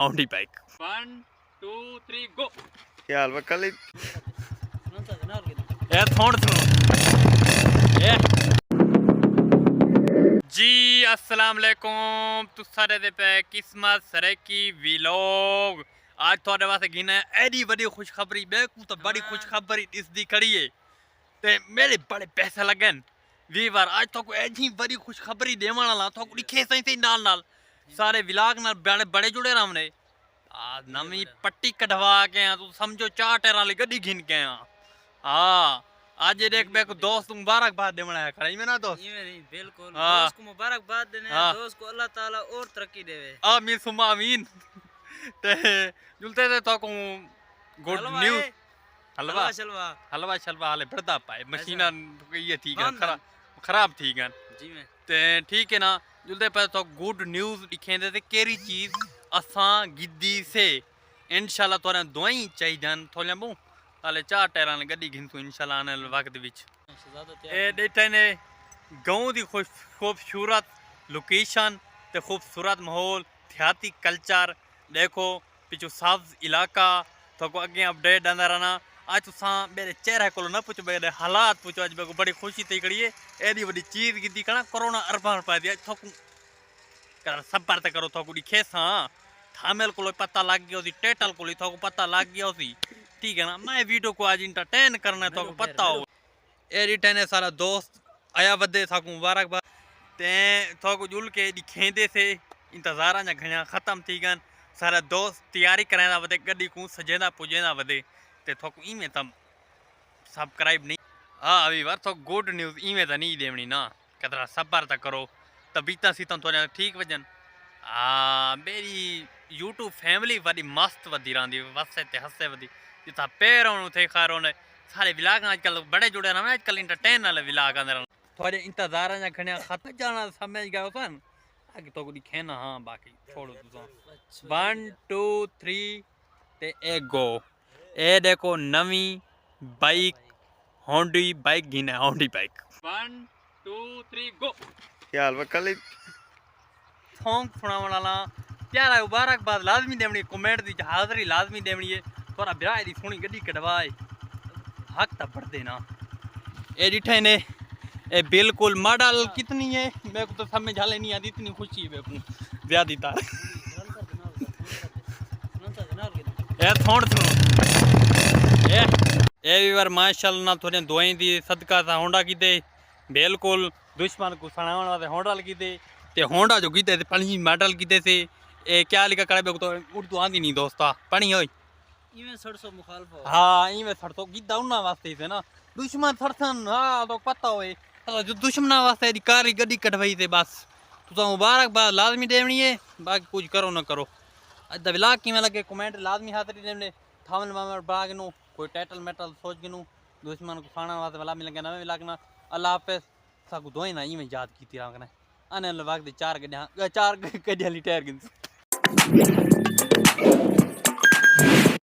Audi bike. 1 2 3 go ख्याल वकल यार थोड़ सुनो जी अस्सलाम वालेकुम तू सारे दे पे किस्मत सरेकी व्लॉग आज थोड़े वास्ते गिना एडी बड़ी खुशखबरी बेकू तो बड़ी खुशखबरी इसदी खड़ी है ते मेरे बड़े पैसे लगन वीवर आज तो को एडी बड़ी खुशखबरी देवण वाला तो को लिखे सही नाल नाल सारे व्लॉग नाल बड़े बड़े जुड़े रहने आ नवी पट्टी कढ़वा के आ तू समझो 4 टायर वाली गड्डी घिन के आ हाँ आज देख बेको दोस्त मुबारकबाद देवण है खड़ा में ना दोस्त ये नहीं बिल्कुल हाँ। दोस्त को मुबारकबाद देने हाँ। दोस्त को अल्लाह ताला और तरक्की देवे आमीन सुमा आमीन ते जुलते थे तो को गुड हलवा न्यूज़ है, हलवा शलवा हलवा शलवा हाले बढ़ता पाए मशीना ये ठीक है बांधन। खराब ठीक है जी में ते ठीक है ना जुलते पे तो गुड न्यूज़ लिखेंदे ते केरी चीज असां गिद्दी से इंशाल्लाह तोरे दोई चाहिदन थोले मु हाले 4 टायरां ने गड्डी घिनसु इंशाल्लाह आने वक्त विच ए डेटे ने गांव दी खूबसूरत लोकेशन ते खूबसूरत माहौल देहाती कल्चर देखो पिछू सब्ज इलाका तो को अगे अपडेट आंदा रहना आज तुसा मेरे चेहरे को न पूछो मेरे हालात पूछो आज मेरे बड़ी खुशी थी कड़ी है एडी बड़ी चीज गिद्दी कना कोरोना अरबा रुपया दिया थोकू कर सबर ते करो थोकू दिखे सा थामेल को पता लग गया सी टेटल को थोकू पता लग गया सी ठीक है ना मैं वीडियो को आज इंटरटेन करना है थोकू पता हो एडी टेने सारा दोस्त आया वदे थोकू मुबारकबाद ते थोकू जुल के दिखेंदे से इंतजारा ना घणा खत्म थी गन सारा दोस्त तैयारी करांदा वदे गड्डी को सजेंदा पुजेंदा वदे ते थोकू ई में तम सब्सक्राइब नहीं हाँ अभी बार तो गुड न्यूज़ ई में तो नहीं देवनी ना कतरा सबर तक करो तबीता सी तो ठीक वजन मेरी यूट्यूब फैमिली वडी मस्त वधी रही वसे ते हसे वधी जिता पैरों थे खारो ने सारे व्लॉग आजकल बड़े जुड़े रहे आजकल इंटरटेन वाले व्लॉग आंदे रहे थोड़े इंतजार जा घणिया खत जाना समझ गयो सन आगे तो दिखे ना हाँ बाकी छोड़ो तुसा 1 2 3 ते ए गो ए देखो नवी बाइक होंडी बाइक गिने होंडी बाइक 1 2 3 go ख्याल वकल सॉन्ग सुनावन वाला प्यारा मुबारकबाद लाजमी देवनी कमेंट दी हाजरी लाजमी देवनी है थोड़ा बिराए दी सोनी गड्डी कटवाए हक ता बढ़ देना ए डिठे ने ए बिल्कुल मॉडल कितनी है मेरे को तो समझ हाले नहीं आती इतनी खुशी है मेरे को ज्यादा तार ए थोड़ सुनो ए वीवर माशाल्लाह ना थोड़े दुआई दी सदका सा होंडा कीते बिल्कुल दुश्मन को सणावण वास्ते होंडा कीते ते होंडा जो कीते ते पणी मॉडल कीते से ए क्या लिखा करे बे तो उर्दू आंदी नहीं दोस्ता पणी होई इमे 600 मुखालफो हाँ ई में थड़तो गिद्दा उन्ना वास्ते से ना दुश्मन थड़सन हाँ तो पता होए जो दुश्मन वास्ते दी कारी गड्डी कटवाई थे बस तुसा मुबारकबाद लाजमी देवनी है बाकी कुछ करो ना करो आज दा व्लॉग किवें लगे कमेंट लाजमी हाजरी देने थामल मामर बाग नु कोई टाइटल मेटल सोच गिनू दुश्मन को खाना वास्ते वाला मिल गया नवे व्लॉग ना अल्लाह हाफिज साकू दोई ना ई में याद कीती राखने आने व्लॉग दे 4 गड्डियां ली टायर गिन